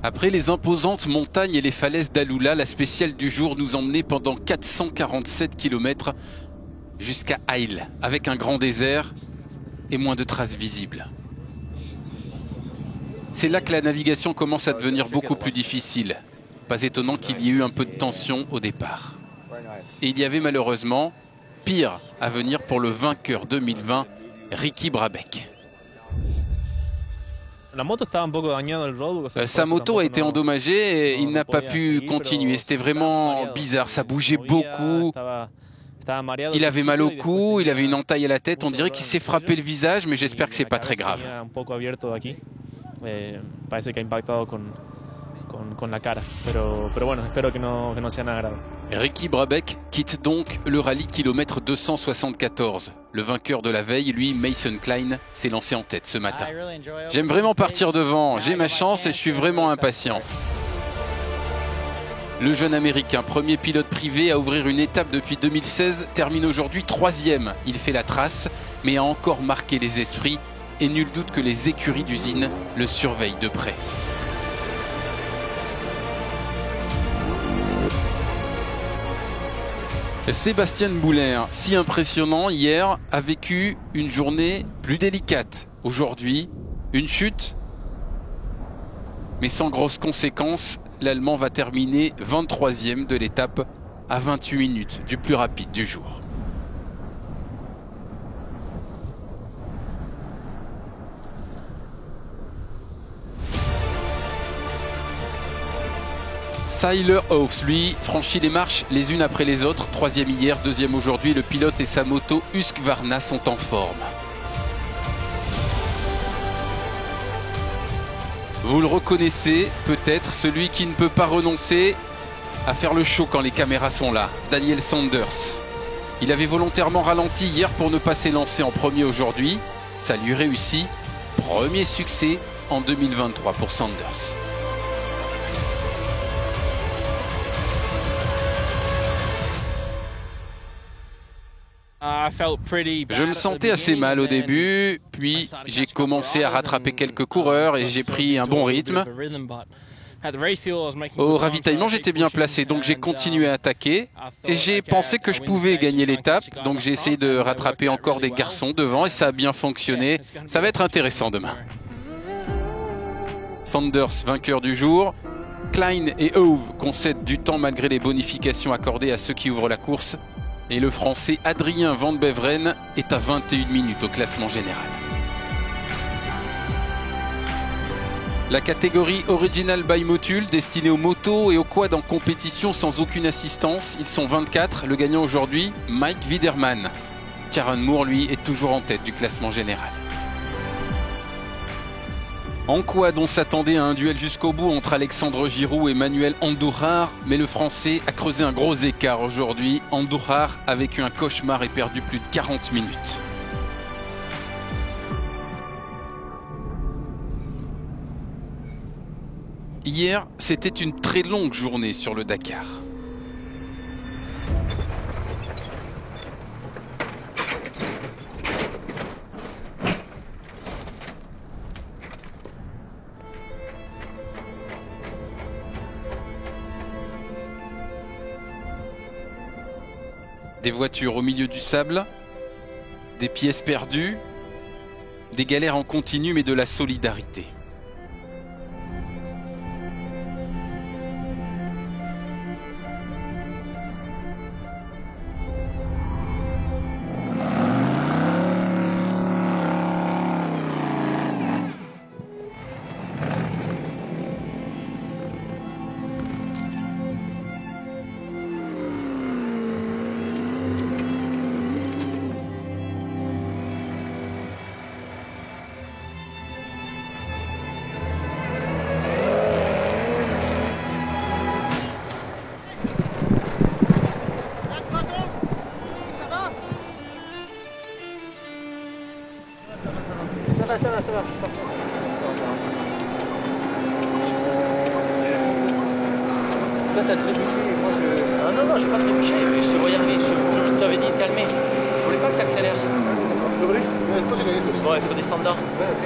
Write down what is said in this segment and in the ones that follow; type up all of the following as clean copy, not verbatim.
Après les imposantes montagnes et les falaises d'Alula, la spéciale du jour nous emmenait pendant 447 km jusqu'à Haïl, avec un grand désert et moins de traces visibles. C'est là que la navigation commence à devenir beaucoup plus difficile. Pas étonnant qu'il y ait eu un peu de tension au départ. Et il y avait malheureusement pire à venir pour le vainqueur 2020, Ricky Brabec. Sa moto a été endommagée et il n'a pas pu continuer. C'était vraiment bizarre, ça bougeait beaucoup. Il avait mal au cou, il avait une entaille à la tête. On dirait qu'il s'est frappé le visage, mais j'espère que c'est pas très grave. Ricky Brabec quitte donc le rallye kilomètre 274. Le vainqueur de la veille, lui, Mason Klein, s'est lancé en tête ce matin. J'aime vraiment partir devant, j'ai ma chance et je suis vraiment impatient. Le jeune Américain, premier pilote privé à ouvrir une étape depuis 2016, termine aujourd'hui 3e. Il fait la trace, mais a encore marqué les esprits et nul doute que les écuries d'usine le surveillent de près. Sébastien Boulher, si impressionnant hier, a vécu une journée plus délicate. Aujourd'hui, une chute, mais sans grosses conséquences. L'Allemand va terminer 23e de l'étape à 28 minutes du plus rapide du jour. Tyler Hoff, lui, franchit les marches les unes après les autres. 3e hier, 2e aujourd'hui. Le pilote et sa moto Husqvarna sont en forme. Vous le reconnaissez peut-être, celui qui ne peut pas renoncer à faire le show quand les caméras sont là, Daniel Sanders. Il avait volontairement ralenti hier pour ne pas s'élancer en premier aujourd'hui. Ça lui réussit. Premier succès en 2023 pour Sanders. Je me sentais assez mal au début, puis j'ai commencé à rattraper quelques coureurs et j'ai pris un bon rythme. Au ravitaillement, j'étais bien placé, donc j'ai continué à attaquer et j'ai pensé que je pouvais gagner l'étape. Donc j'ai essayé de rattraper encore des garçons devant et ça a bien fonctionné. Ça va être intéressant demain. Sanders, vainqueur du jour. Klein et Howe concèdent du temps malgré les bonifications accordées à ceux qui ouvrent la course. Et le Français Adrien Van Beveren est à 21 minutes au classement général. La catégorie Original by Motul, destinée aux motos et aux quads en compétition sans aucune assistance. Ils sont 24. Le gagnant aujourd'hui, Mike Widerman. Karen Moore, lui, est toujours en tête du classement général. En quad, on s'attendait à un duel jusqu'au bout entre Alexandre Giroux et Manuel Andújar, mais le Français a creusé un gros écart aujourd'hui. Andújar a vécu un cauchemar et perdu plus de 40 minutes. Hier, c'était une très longue journée sur le Dakar. Des voitures au milieu du sable, des pièces perdues, des galères en continu mais de la solidarité. Ça va. Toi, t'as trébuché et moi je... Ah non, j'ai pas trébuché, mais je te voyais arriver. Je t'avais dit de calmer. Je voulais pas que t'accélères. Bon, il faut descendre là. Ouais, ok.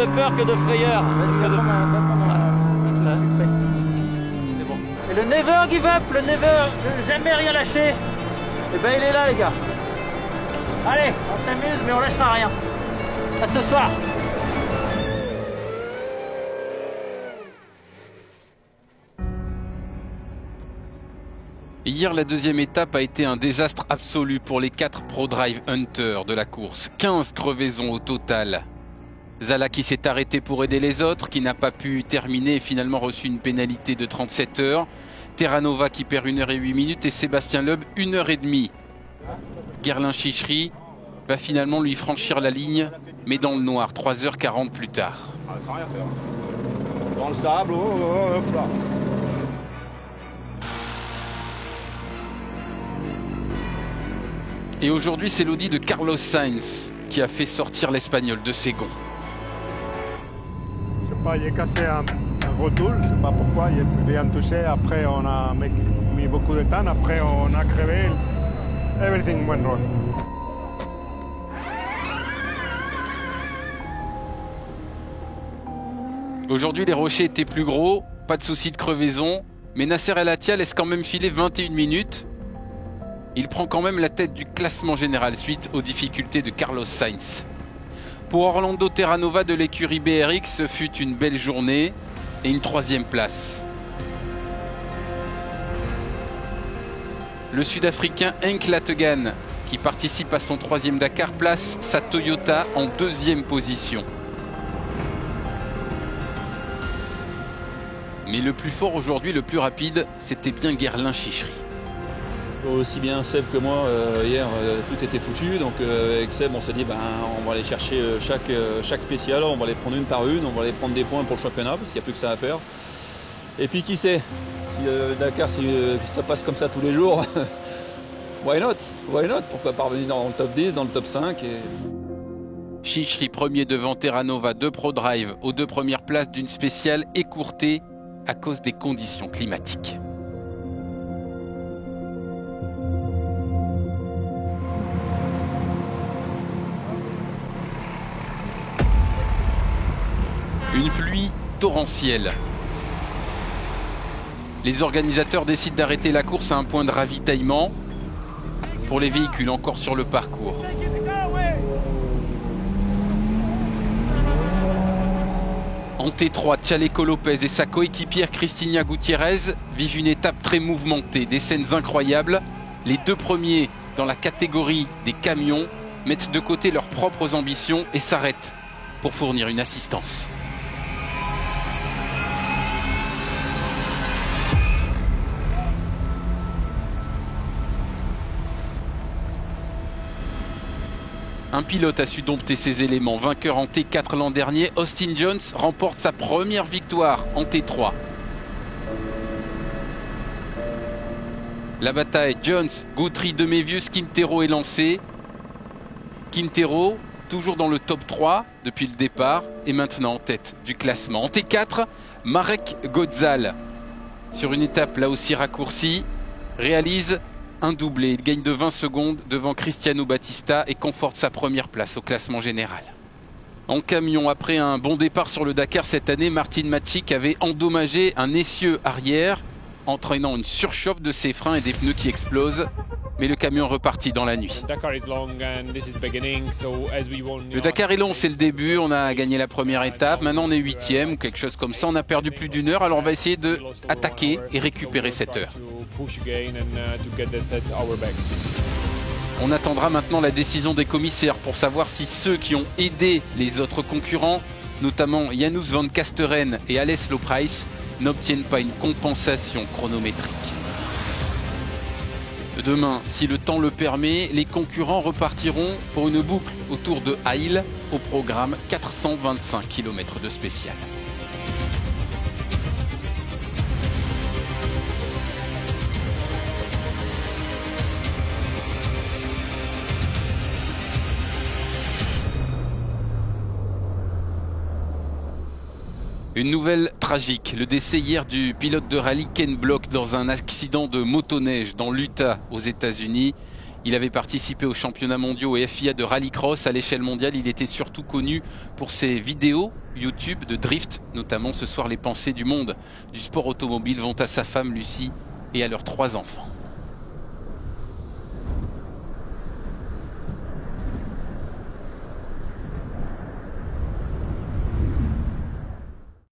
de peur que de frayeur. C'est bon. Et le never give up, le never, jamais rien lâcher. Et ben il est là les gars. Allez, on s'amuse mais on lâchera rien. À ce soir. Hier, la deuxième étape a été un désastre absolu pour les 4 ProDrive Hunters de la course. 15 crevaisons au total. Zala qui s'est arrêté pour aider les autres, qui n'a pas pu terminer et finalement reçu une pénalité de 37 heures. Terranova qui perd 1 h et 8 minutes et Sébastien Loeb 1 h et demie. Guerlain Chichery va finalement lui franchir la ligne, mais dans le noir, 3 h 40 plus tard. Ah, ça sera rien faire. Dans le sable, hop là. Et aujourd'hui, c'est l'Audi de Carlos Sainz qui a fait sortir l'Espagnol de ses gonds. Je sais pas, il a cassé un retour, je sais pas pourquoi, il est bien touché. Après, on a mis beaucoup de temps, après, on a crevé. Everything went wrong. Aujourd'hui, les rochers étaient plus gros, pas de souci de crevaison, mais Nasser El Attiyah laisse quand même filer 21 minutes. Il prend quand même la tête du classement général suite aux difficultés de Carlos Sainz. Pour Orlando Terranova de l'écurie BRX, ce fut une belle journée et une 3e place. Le Sud-Africain Henk Lategan, qui participe à son 3e Dakar, place sa Toyota en 2e position. Mais le plus fort aujourd'hui, le plus rapide, c'était bien Guerlain Chichery. Aussi bien Seb que moi, hier, tout était foutu. Donc avec Seb, on s'est dit, on va aller chercher chaque spécial, on va les prendre une par une, on va aller prendre des points pour le championnat, parce qu'il n'y a plus que ça à faire. Et puis qui sait, si Dakar, si ça passe comme ça tous les jours, why not? Pourquoi pas revenir dans le top 10, dans le top 5 et... Chichery premier devant Terranova de ProDrive aux 2 premières places d'une spéciale écourtée à cause des conditions climatiques. Une pluie torrentielle. Les organisateurs décident d'arrêter la course à un point de ravitaillement pour les véhicules encore sur le parcours. En T3, Chaleco Lopez et sa coéquipière Cristina Gutiérrez vivent une étape très mouvementée, des scènes incroyables. Les 2 premiers dans la catégorie des camions mettent de côté leurs propres ambitions et s'arrêtent pour fournir une assistance. Un pilote a su dompter ses éléments. Vainqueur en T4 l'an dernier, Austin Jones remporte sa première victoire en T3. La bataille Jones, Guthrie, Demévius, Quintero est lancée. Quintero, toujours dans le top 3 depuis le départ, et maintenant en tête du classement. En T4, Marek Godzal, sur une étape là aussi raccourcie, réalise un doublé. Il gagne de 20 secondes devant Cristiano Batista et conforte sa première place au classement général. En camion, après un bon départ sur le Dakar cette année, Martin Macic avait endommagé un essieu arrière, entraînant une surchauffe de ses freins et des pneus qui explosent. Mais le camion repartit dans la nuit. Le Dakar est long, c'est le début. On a gagné la première étape. Maintenant, on est 8e ou quelque chose comme ça. On a perdu plus d'1 heure. Alors, on va essayer d'attaquer et récupérer cette heure. On attendra maintenant la décision des commissaires pour savoir si ceux qui ont aidé les autres concurrents, notamment Janusz van Kasteren et Alès Loprice, n'obtiennent pas une compensation chronométrique. Demain, si le temps le permet, les concurrents repartiront pour une boucle autour de Haïl, au programme 425 km de spécial. Une nouvelle tragique, le décès hier du pilote de rallye Ken Block dans un accident de motoneige dans l'Utah aux États-Unis. Il avait participé aux championnats mondiaux et FIA de rallycross à l'échelle mondiale. Il était surtout connu pour ses vidéos YouTube de drift, notamment Ce soir les pensées du monde du sport automobile vont à sa femme Lucie et à leurs 3 enfants.